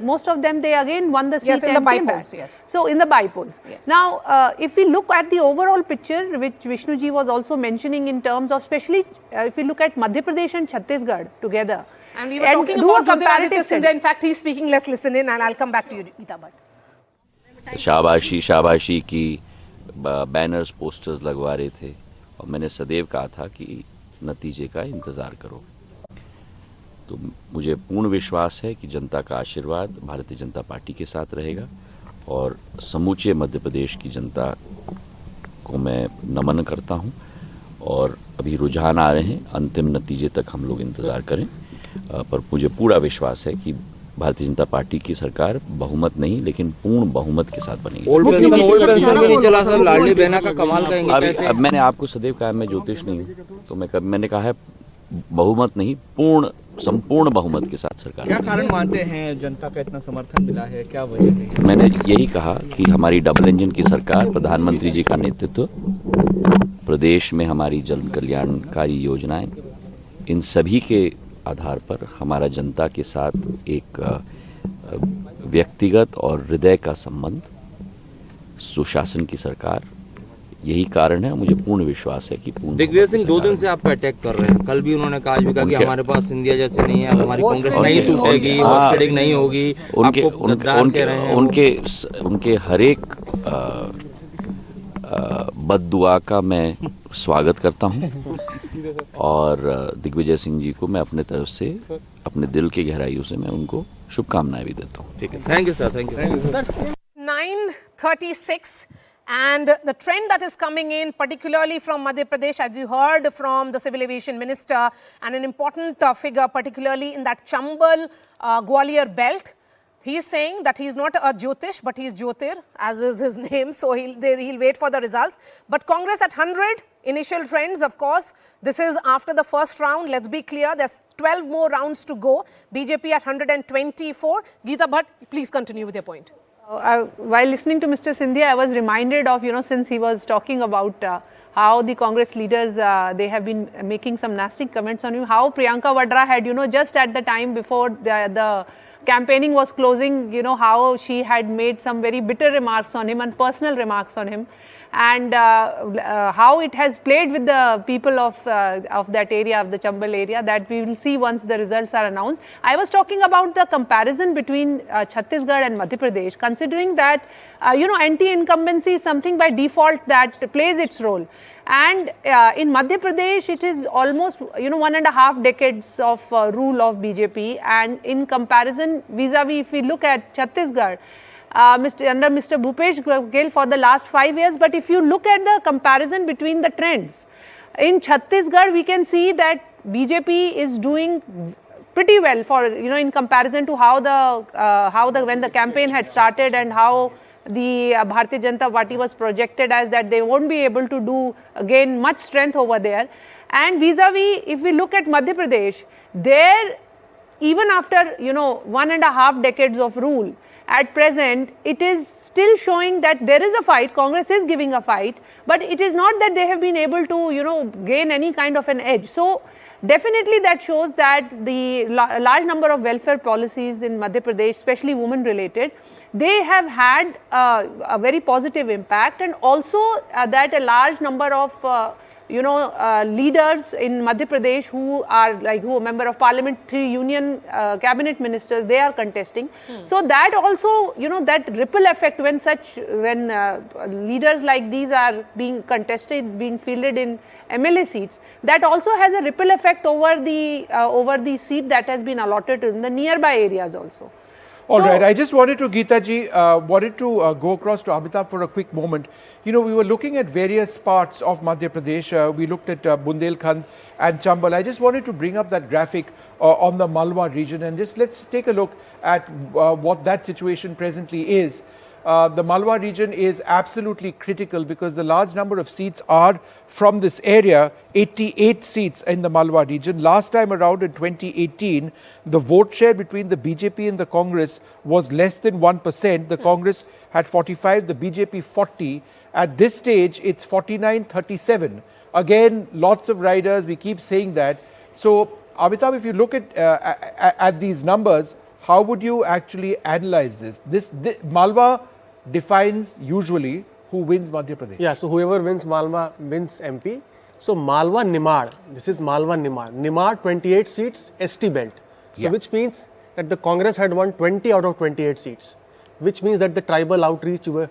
most of them, they again won the seat. Yes, in the and came back. bypolls, yes. So in the bypolls. Yes. Now, if we look at the overall picture, which Vishnuji was also mentioning in terms of, especially if we look at Madhya Pradesh and Chhattisgarh together. And we were talking about Jyotiraditya Scindia. In fact, he's speaking. Let's listen in, and I'll come back to you, Geeta Bhatt. शाबाशी की banners posters लगवा रहे थे और मैंने सदैव कहा था कि नतीजे का इंतजार करो। तो मुझे पूर्ण विश्वास है कि जनता का आशीर्वाद भारतीय जनता पार्टी के साथ रहेगा और समूचे मध्य प्रदेश की जनता को मैं नमन करता हूं और अभी रुझान आ रहे हैं, अंतिम नतीजे तक हम लोग इंतजार करें, पर मुझे पूरा विश्वास है कि भारतीय जनता पार्टी की सरकार बहुमत नहीं लेकिन पूर्ण बहुमत के साथ बनेगी। ओल्ड पेंशन में नहीं चला सर, लाडली बहना का कमाल कहेंगे कैसे? अब मैंने आपको सदैव कहा मैं ज्योतिष नहीं हूँ, तो मैंने कहा है बहुमत नहीं, संपूर्ण बहुमत के साथ सरकार। क्या कारण मानते हैं जनता का इतना समर्थन मिला है, क्या वजह है? मैंने यही कहा कि हमारी डबल इंजन की सरकार, प्रधानमंत्री जी का नेतृत्व, प्रदेश में हमारी जन कल्याणकारी योजनाएं, इन सभी के आधार पर हमारा जनता के साथ एक व्यक्तिगत और हृदय का संबंध, सुशासन की सरकार, यही कारण है। मुझे पूर्ण विश्वास है कि दिग्विजय सिंह 2 दिन से आपको अटैक कर रहे हैं। कल भी उन्होंने कहा कि हमारे पास सिंधिया जैसे नहीं है, हमारी कांग्रेस नहीं टूटेगी, हॉस्पिटल नहीं होगी। उनके हर एक बद्दुआ का मैं स्वागत करता हूं और दिग्विजय सिंह जी को मैं अपने तरफ से, अपने दिल की गहराइयों से मैं उनको शुभकामनाएं भी देता हूं। ठीक है, thank you sir, thank you. 9:36. And the trend that is coming in, particularly from Madhya Pradesh, as you heard from the Civil Aviation Minister, and an important figure, particularly in that Chambal Gwalior belt, he's saying that he's not a Jyotish, but he's Jyotir, as is his name. So he'll wait for the results. But Congress at 100, initial trends, of course. This is after the first round. Let's be clear, there's 12 more rounds to go. BJP at 124. Geeta Bhatt, please continue with your point. While listening to Mr. Scindia, I was reminded of, since he was talking about how the Congress leaders, they have been making some nasty comments on him, how Priyanka Vadra had, just at the time before the campaigning was closing, how she had made some very bitter remarks on him and personal remarks on him, and how it has played with the people of that area, of the Chambal area, that we will see once the results are announced. I was talking about the comparison between Chhattisgarh and Madhya Pradesh, considering that, anti-incumbency is something by default that plays its role. And in Madhya Pradesh, it is almost, 1.5 decades of rule of BJP. And in comparison, vis-a-vis, if we look at Chhattisgarh, under Mr. Bhupesh Baghel for the last 5 years. But if you look at the comparison between the trends, in Chhattisgarh, we can see that BJP is doing pretty well for, in comparison to how when the campaign had started and how the Bharatiya Janata Party was projected as that they won't be able to gain much strength over there. And vis-a-vis, if we look at Madhya Pradesh, there, even after, 1.5 decades of rule, at present, it is still showing that there is a fight. Congress is giving a fight, but it is not that they have been able to, gain any kind of an edge. So, definitely that shows that the large number of welfare policies in Madhya Pradesh, especially women-related, they have had a very positive impact, and also that a large number of leaders in Madhya Pradesh who are member of parliament, 3 union cabinet ministers, they are contesting. So that also, that ripple effect when leaders like these are being contested, being fielded in MLA seats, that also has a ripple effect over the seat that has been allotted in the nearby areas also. All right, I just wanted to, Geeta ji, go across to Amitabh for a quick moment. We were looking at various parts of Madhya Pradesh. We looked at Bundelkhand and Chambal. I just wanted to bring up that graphic on the Malwa region, and just let's take a look at what that situation presently is. The Malwa region is absolutely critical because the large number of seats are from this area, 88 seats in the Malwa region. Last time around in 2018, the vote share between the BJP and the Congress was less than 1%. The Congress had 45, the BJP 40. At this stage, it's 49-37. Again, lots of riders, we keep saying that. So, Amitabh, if you look at these numbers, how would you actually analyze this? Malwa defines usually who wins Madhya Pradesh. Yeah, so whoever wins Malwa wins MP. So Malwa Nimar, this is Malwa Nimar. Nimar 28 seats, ST belt. So which means that the Congress had won 20 out of 28 seats. Which means that the tribal outreach you were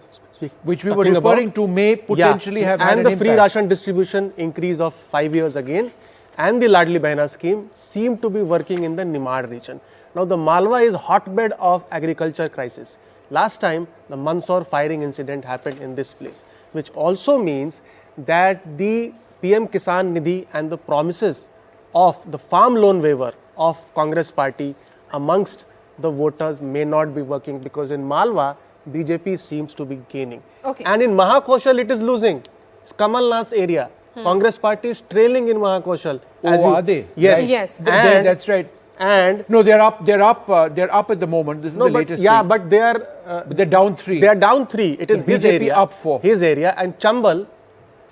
which we were referring to may potentially have had an impact. And the free impact. ration distribution increase of 5 years again and the Ladli Behna scheme seem to be working in the Nimar region. Now the Malwa is hotbed of agriculture crisis. Last time the Mandsaur firing incident happened in this place, which also means that the PM Kisan Nidhi and the promises of the farm loan waiver of Congress party amongst the voters may not be working, because in Malwa BJP seems to be gaining. Okay. And in Mahakoshal it is losing. It's Kamal Nath's area. Congress party is trailing in Mahakoshal. Are they? Yes. Right. Yes. That's right. And no, they're up at the moment. This is the latest. Yeah, thing. but they're down 3. They are down 3. It is his BJP area. up 4. His area, and Chambal,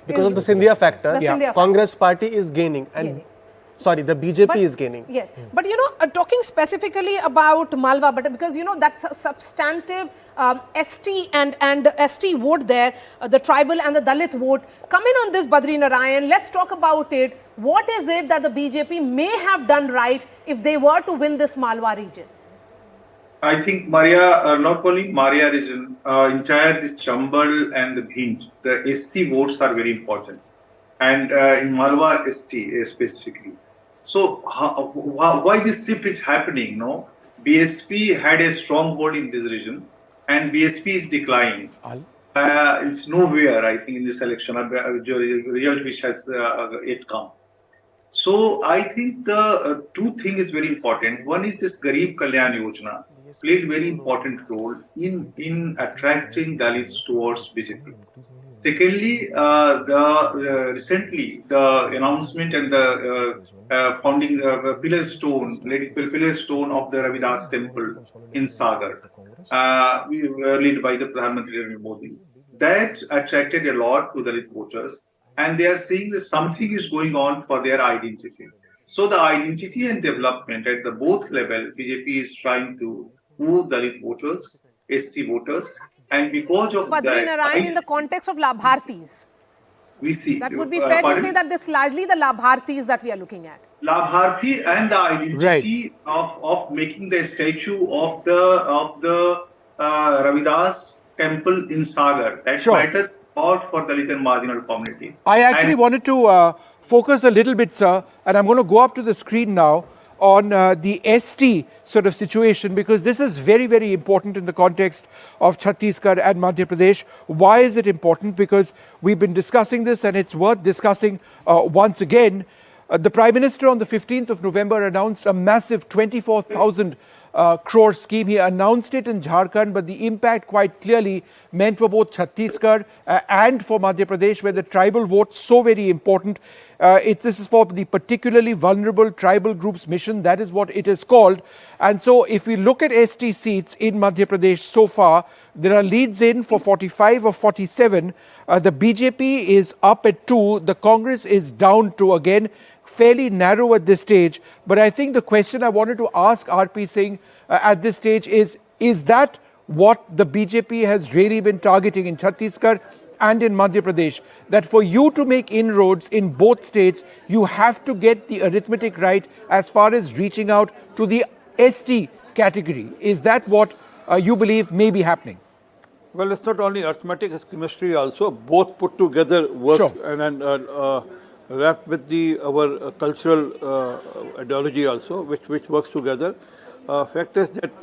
because of the Scindia factor, Congress party is gaining, and sorry, the BJP is gaining. Yes, but talking specifically about Malwa, but because that's a substantive ST and ST vote there, the tribal and the Dalit vote. Come in on this, Badri Narayan. Let's talk about it. What is it that the BJP may have done right if they were to win this Malwa region? I think not only Maria region, entire this Chambal and the Bhinj, the SC votes are very important, and in Malwa ST specifically. So why this shift is happening? No, BSP had a strong hold in this region, and BSP is declining. It's nowhere, I think, in this election. Result which has yet come. So I think the two things is very important. One is this Garib Kalyan Yojana played very important role in attracting Dalits towards BJP. Secondly, recently the announcement and the founding the pillar stone of the Ravidas temple in Sagar, led by the Prime Minister Modi, that attracted a lot to Dalit voters, and they are seeing that something is going on for their identity. So the identity and development at the both level, BJP is trying to move Dalit voters, SC voters, and because of Badri Narayan, in the context of Labhartis, we see that would be fair to say that it's largely the Labhartis that we are looking at. Labharti and the identity of making the statue of the Ravidas temple in Sagar. That matters a lot for Dalit and marginal communities. I actually wanted to focus a little bit, sir, and I'm going to go up to the screen now on the ST sort of situation, because this is very, very important in the context of Chhattisgarh and Madhya Pradesh. Why is it important? Because we've been discussing this and it's worth discussing once again. The Prime Minister on the 15th of November announced a massive 24,000 crore scheme. He announced it in Jharkhand, but the impact quite clearly meant for both Chhattisgarh and for Madhya Pradesh, where the tribal vote so very important. This is for the particularly vulnerable tribal groups mission. That is what it is called. And so if we look at ST seats in Madhya Pradesh so far, there are leads in for 45 or 47. The BJP is up at 2. The Congress is down to, again, fairly narrow at this stage. But I think the question I wanted to ask RP Singh at this stage is that what the BJP has really been targeting in Chhattisgarh and in Madhya Pradesh? That for you to make inroads in both states, you have to get the arithmetic right as far as reaching out to the ST category. Is that what you believe may be happening? Well, it's not only arithmetic, it's chemistry also. Both put together works and wrapped with our cultural ideology also, which works together. Fact is that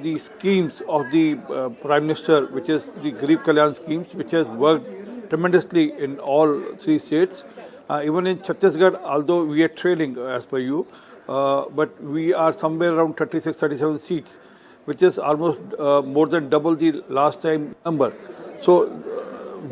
the schemes of the Prime Minister, which is the Garib Kalyan schemes, which has worked tremendously in all 3 states. Even in Chhattisgarh, although we are trailing as per you, but we are somewhere around 36, 37 seats, which is almost more than double the last time number. So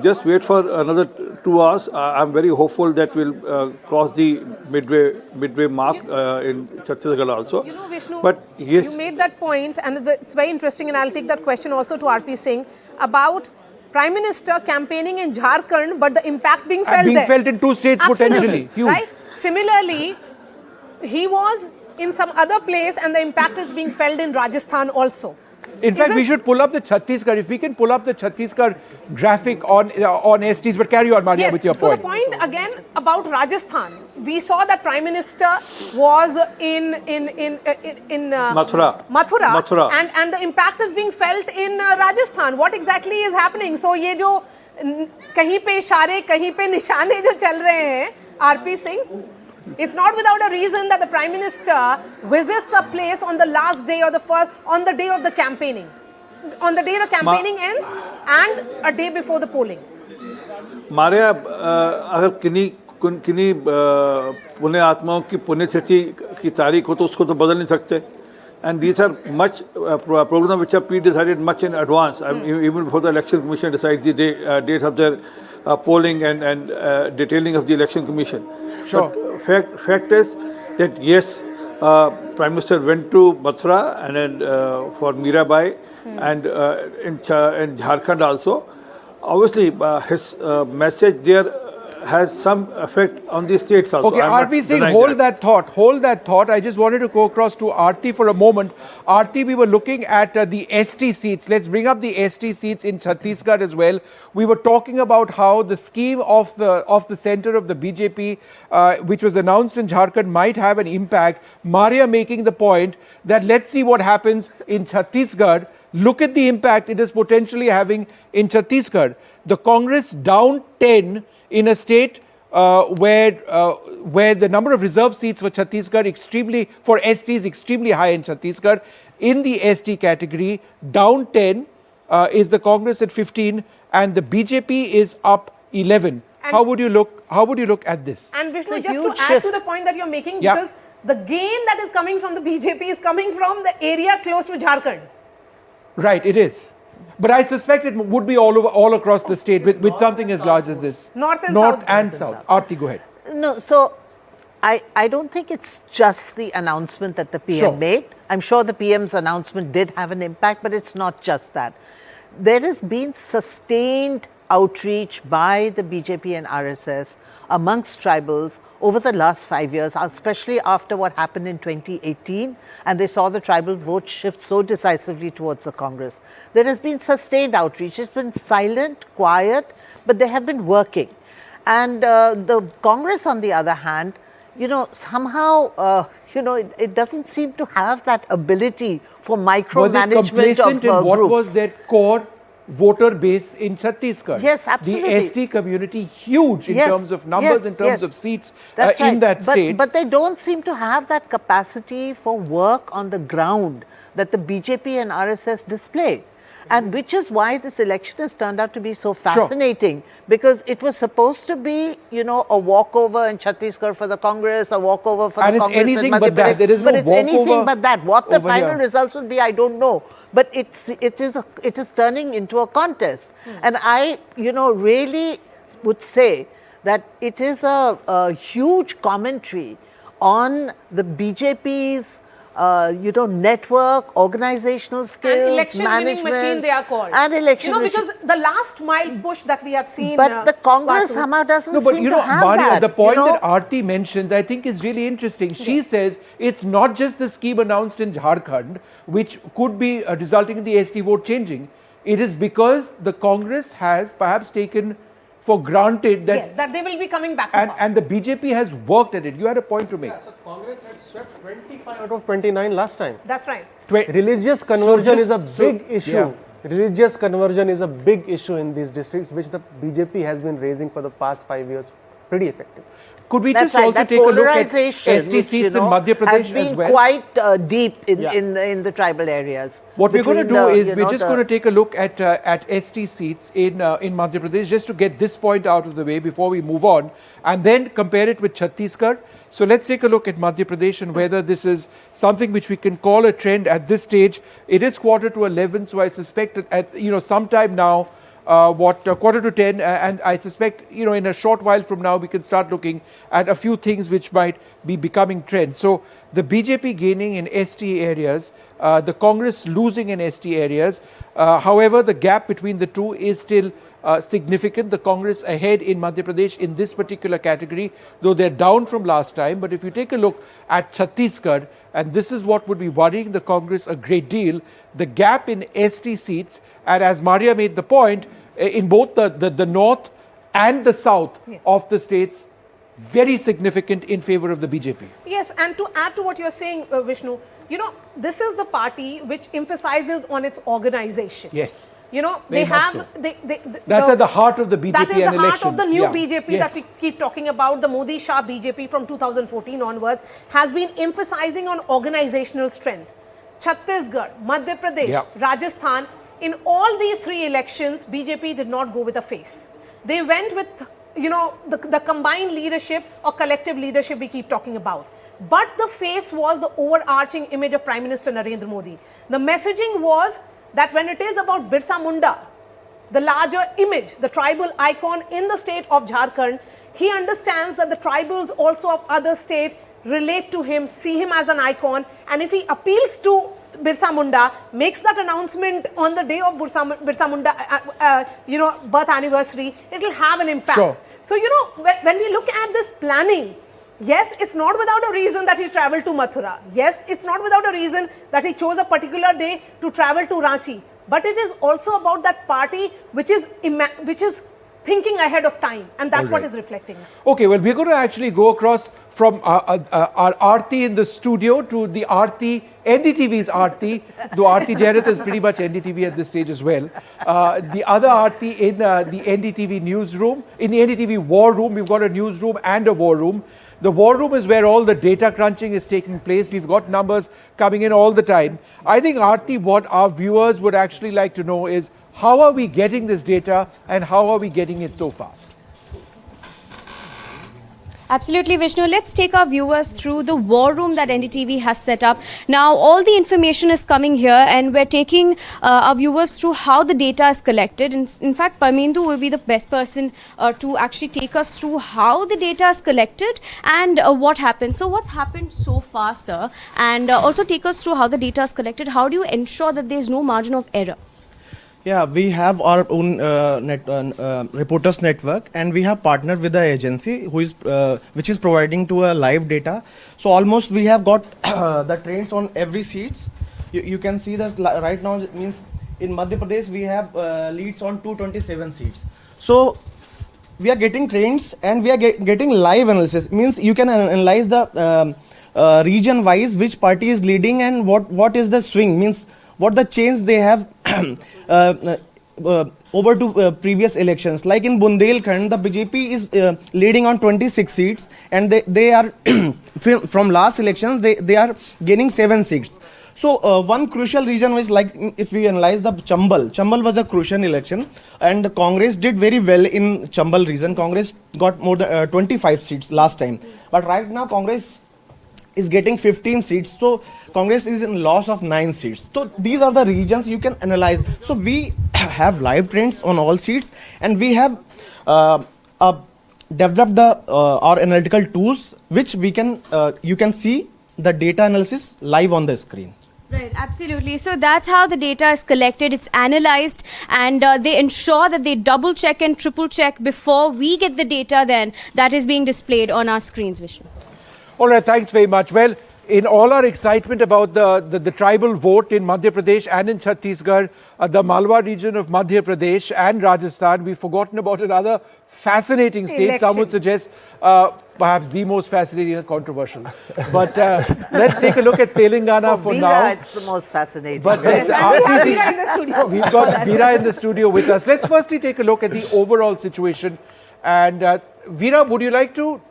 just wait for another 2 hours. I'm very hopeful that we'll cross the midway mark in Chhattisgarh also. You know, Vishnu, but yes, you made that point, and it's very interesting, and I'll take that question also to RP Singh about Prime Minister campaigning in Jharkhand, but the impact being felt And being there. felt in 2 states Absolutely, potentially. Huge. right? Similarly, he was in some other place and the impact is being felt in Rajasthan also. In fact, we should pull up the Chhattisgarh. If we can pull up the Chhattisgarh graphic on STs, but carry on, Maria, with your so point. the point again about Rajasthan, we saw that Prime Minister was in Mathura. And the impact is being felt in Rajasthan. What exactly is happening? So ये जो कहीं पे इशारे, कहीं पे निशाने जो चल रहे हैं, RP Singh, it's not without a reason that the Prime Minister visits a place on the last day or on the day of the campaigning. On the day the campaigning ends and a day before the polling. Maria अगर किन्हीं पुण्य आत्माओं की पुण्यतिथि की तारीख हो तो उसको तो बदल नहीं सकते. And these are much programs which are pre-decided much in advance. Even before the election commission decides the date of their polling and detailing of the election commission. Sure. But fact is that yes, Prime Minister went to Mathura and then for Mirabai and in Jharkhand also. Obviously, his message there has some effect on the states also. Okay, RP Singh, hold that thought. I just wanted to go across to Aarti for a moment. Aarti, we were looking at the ST seats. Let's bring up the ST seats in Chhattisgarh as well. We were talking about how the scheme of the center of the BJP, which was announced in Jharkhand, might have an impact. Maria making the point that let's see what happens in Chhattisgarh. Look at the impact it is potentially having in Chhattisgarh. The Congress down 10 in a state where the number of reserve seats for Chhattisgarh for ST is extremely high in Chhattisgarh. In the ST category, down 10 is the Congress at 15 and the BJP is up 11. And how would you look at this? And Vishnu, just to add to the point that you're making, because the gain that is coming from the BJP is coming from the area close to Jharkhand. Right, it is. But I suspect it would be all across the state with something as large as this. North and South. Aarti, go ahead. No, so I don't think it's just the announcement that the PM made. I'm sure the PM's announcement did have an impact, but it's not just that. There has been sustained outreach by the BJP and RSS amongst tribals over the last 5 years, especially after what happened in 2018, and they saw the tribal vote shift so decisively towards the Congress. There has been sustained outreach. It's been silent, quiet, but they have been working. And the Congress, on the other hand, somehow, it doesn't seem to have that ability for micromanagement Were they complacent in what was their core voter base in Chhattisgarh? Yes, absolutely. The ST community huge in terms of numbers, in terms of seats in that state. But they don't seem to have that capacity for work on the ground that the BJP and RSS display. And which is why this election has turned out to be so fascinating, because it was supposed to be, a walkover in Chhattisgarh for the Congress, a walkover for the Congress in Madhya but that. Pradesh. There is no but it's anything but that. What the final here. results will be, I don't know. But it is turning into a contest. And I, really would say that it is a huge commentary on the BJP's network, organizational skills, and election management, winning machine, they are called. And election because the last mile push that we have seen. But the Congress somehow doesn't seem to have Maria, that. The point that Aarti mentions, I think, is really interesting. She says it's not just the scheme announced in Jharkhand, which could be resulting in the ST vote changing. It is because the Congress has perhaps taken for granted that that they will be coming back. And the BJP has worked at it. You had a point to make. So Congress had swept 25 out of 29 last time. That's right. Religious conversion is a big issue. Yeah. Religious conversion is a big issue in these districts, which the BJP has been raising for the past 5 years. Pretty effective. Could we just also take a look at ST seats in Madhya Pradesh as well? Has been quite deep in the tribal areas. What we're going to do is we're just going to take a look at ST seats in Madhya Pradesh, just to get this point out of the way before we move on, and then compare it with Chhattisgarh. So let's take a look at Madhya Pradesh and whether this is something which we can call a trend at this stage. It is 11:15, so I suspect that at sometime now quarter to 10, and I suspect, in a short while from now, we can start looking at a few things which might be becoming trends. So the BJP gaining in ST areas, the Congress losing in ST areas. However, the gap between the two is still significant. The Congress ahead in Madhya Pradesh in this particular category, though they're down from last time. But if you take a look at Chhattisgarh, and this is what would be worrying the Congress a great deal, the gap in ST seats, and as Maria made the point, in both the north and the south of the states, very significant in favor of the BJP. Yes, and to add to what you're saying, Vishnu, this is the party which emphasizes on its organization. Yes. They have... So. That's at the heart of the BJP That is the elections. heart of the new BJP that we keep talking about. The Modi-Shah BJP from 2014 onwards has been emphasizing on organizational strength. Chhattisgarh, Madhya Pradesh, Rajasthan, in all these three elections, BJP did not go with a face. They went with, the combined leadership or collective leadership we keep talking about. But the face was the overarching image of Prime Minister Narendra Modi. The messaging was that when it is about Birsa Munda, the larger image, the tribal icon in the state of Jharkhand, he understands that the tribals also of other states relate to him, see him as an icon, and if he appeals to Birsa Munda, makes that announcement on the day of Birsa Munda, birth anniversary, it will have an impact. Sure. So, when we look at this planning, yes, it's not without a reason that he traveled to Mathura. Yes, it's not without a reason that he chose a particular day to travel to Ranchi. But it is also about that party which is thinking ahead of time, and that's what is reflecting. Okay, well, we're going to actually go across from our Aarti in the studio to the Aarti, NDTV's Aarti, though Aarti Jairath is pretty much NDTV at this stage as well. The other Aarti in the NDTV newsroom, in the NDTV war room. We've got a newsroom and a war room. The war room is where all the data crunching is taking place. We've got numbers coming in all the time. I think, Aarti, what our viewers would actually like to know is, how are we getting this data and how are we getting it so fast? Absolutely, Vishnu. Let's take our viewers through the war room that NDTV has set up. Now, all the information is coming here and we're taking our viewers through how the data is collected. In fact, Parmindu will be the best person to actually take us through how the data is collected and what happened. So what's happened so far, sir? And also take us through how the data is collected. How do you ensure that there's no margin of error? Yeah, we have our own reporters network, and we have partnered with the agency which is providing to a live data. So almost we have got the trains on every seats. You can see that right now. It means in Madhya Pradesh we have leads on 227 seats. So we are getting trains and we are getting live analysis. It means you can analyze the region wise which party is leading and what is the swing, means what the change they have over to previous elections. Like in Bundelkhand, the BJP is leading on 26 seats, and they are from last elections they are gaining 7 seats. So one crucial reason was, like, if we analyze the Chambal was a crucial election, and Congress did very well in Chambal region. Congress got more than 25 seats last time, but right now Congress is getting 15 seats. So Congress is in loss of 9 seats. So these are the regions you can analyze. So we have live trends on all seats, and we have developed our analytical tools, which we can you can see the data analysis live on the screen. Right, absolutely. So that's how the data is collected, it's analyzed, and they ensure that they double check and triple check before we get the data then that is being displayed on our screens, Vishnu. All right, thanks very much. Well, in all our excitement about the tribal vote in Madhya Pradesh and in Chhattisgarh, the Malwa region of Madhya Pradesh and Rajasthan, we've forgotten about another fascinating state. Election. Some would suggest perhaps the most fascinating and controversial. But let's take a look at Telangana for now. It's the most fascinating. But We've got Veera in the studio with us. Let's firstly take a look at the overall situation. And Veera, would you like to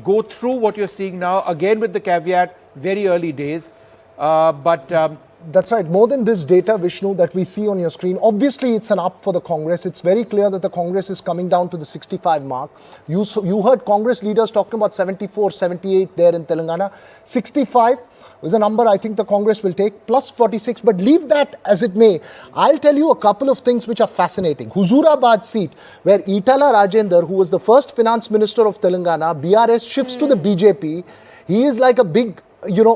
go through what you're seeing now, again with the caveat, very early days, but That's right. More than this data, Vishnu, that we see on your screen, obviously it's an up for the Congress. It's very clear that the Congress is coming down to the 65 mark. You heard Congress leaders talking about 74, 78 there in Telangana. 65 is a number I think the Congress will take, plus 46. But leave that as it may. I'll tell you a couple of things which are fascinating. Huzurabad seat, where Itala Rajender, who was the first finance minister of Telangana, BRS shifts to the BJP. He is like a big,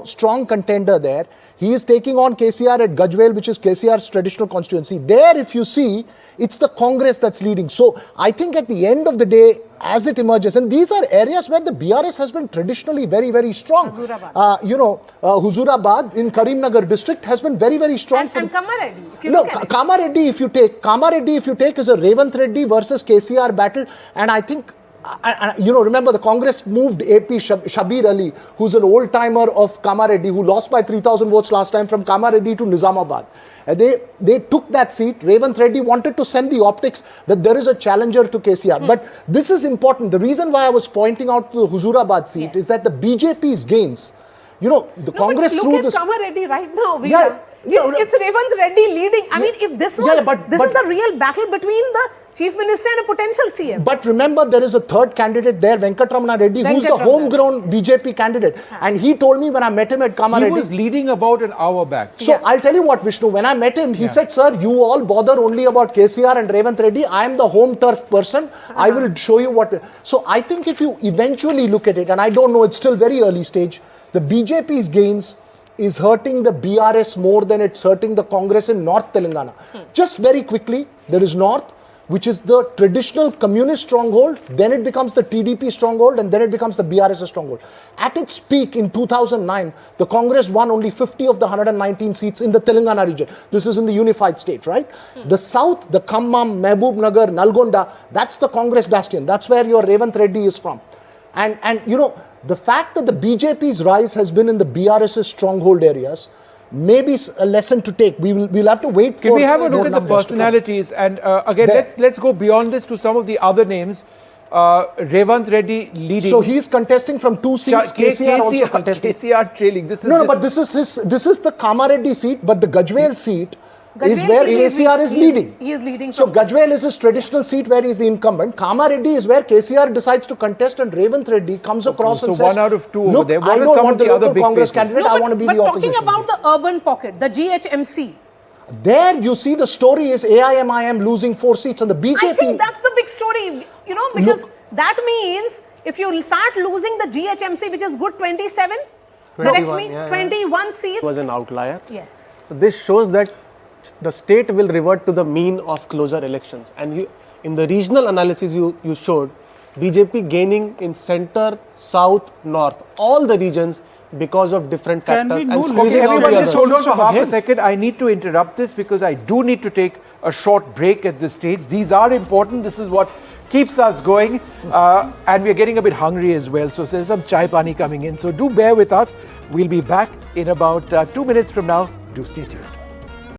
strong contender there. He is taking on KCR at Gajwel, which is KCR's traditional constituency. There, if you see, it's the Congress that's leading. So I think at the end of the day, as it emerges, and these are areas where the BRS has been traditionally very, very strong. Huzurabad in Karimnagar district has been very, very strong. And Kamareddy, if you look at Kamareddy, if you take, is a Revant Reddy versus KCR battle. And I think, remember the Congress moved AP Shabir Ali, who's an old-timer of Kamareddy, who lost by 3,000 votes last time, from Kamareddy to Nizamabad. They took that seat. Revant Reddy wanted to send the optics that there is a challenger to KCR. But this is important. The reason why I was pointing out to the Huzurabad seat is that the BJP's gains, Congress through this... Look at Kamareddy right now. It's Revant Reddy leading. I mean, if this was, this is the real battle between the Chief Minister and a potential CM. But remember, there is a third candidate there, Venkatramana Reddy, who's the homegrown BJP candidate. And he told me when I met him at Kamareddy... He was leading about an hour back. So I'll tell you what, Vishnu, when I met him, he said, sir, you all bother only about KCR and Revant Reddy. I am the home turf person. I will show you what... So I think if you eventually look at it, and I don't know, it's still very early stage, the BJP's gains is hurting the BRS more than it's hurting the Congress in North Telangana. Just very quickly, there is North, which is the traditional communist stronghold, then it becomes the TDP stronghold, and then it becomes the BRS stronghold. At its peak in 2009, the Congress won only 50 of the 119 seats in the Telangana region. This is in the unified state, right? The South, the Khammam, Mehboob Nagar, Nalgonda, that's the Congress bastion. That's where your Revant Reddy is from. And the fact that the BJP's rise has been in the BRS's stronghold areas may be a lesson to take. We'll have to wait for... Can we have a look at the personalities? And again, let's go beyond this to some of the other names. Revant Reddy leading. So he's contesting from 2 seats. KCR also contesting. KCR trailing. This is but this is the Kamareddy seat, but the Gajwel seat is where KCR is leading. He is leading. So Gajwel is his traditional seat where he is the incumbent. Kamareddy is where KCR decides to contest, and Revant Reddy comes across and says, one out of two look, over there. I don't want the local Congress candidate, I want to be the opposition. But talking about the urban pocket, the GHMC. There you see the story is AIMIM losing 4 seats, and the BJP... I think that's the big story, because that means if you start losing the GHMC, which is good 27, correct me, 21 seats. Was an outlier. Yes. So this shows that the state will revert to the mean of closer elections. And in the regional analysis you showed, BJP gaining in center, south, north, all the regions because of different factors. Everyone just hold on for half a second. I need to interrupt this because I do need to take a short break at this stage. These are important. This is what keeps us going. And we're getting a bit hungry as well. So there's some chai pani coming in. So do bear with us. We'll be back in about 2 minutes from now. Do stay tuned.